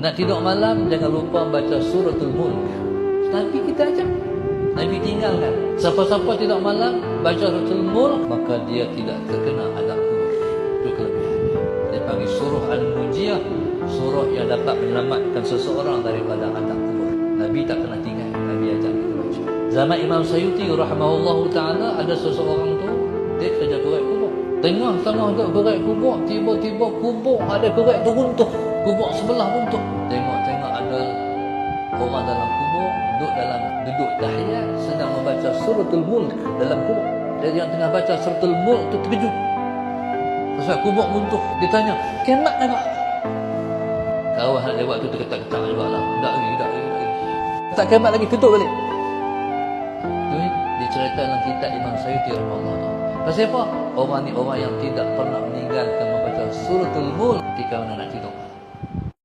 Nak tidur malam, jangan lupa baca suratul Mulk. Nabi kita ajak, Nabi tinggalkan. Siapa-siapa tidur malam baca suratul Mulk, maka dia tidak terkena azab kubur. Itu kelebihannya. Dia panggil surah Al-Munjiyah, surah yang dapat menyelamatkan seseorang daripada azab kubur. Nabi tak pernah tinggal, Nabi ajak kita baca. Zaman Imam Sayuti rahimahullahu ta'ala, ada seseorang tu, dia kerja korek kubur. Tengah-tengah duk korek kubur, tiba-tiba kubur ada korek tu runtuh. Kubur sebelah runtuh. Tengok-tengok ada orang dalam kubur, duduk tahiyat, sedang membaca suratul Mulk dalam kubur. Dia yang tengah baca suratul Mulk tu terkejut. Pasal kubur runtuh. Dia tanya, "Kiamat nak?" Kawan nak lewat tu terketak-ketak juga lah. Tak lagi. Tak kiamat lagi, tutup balik. Ini diceritakan dalam kitab Imam Sayuti rahimahullah. Pasal apa? Orang ni orang yang tidak pernah meninggalkan membaca suratul Mulk ketika mana nak tidur.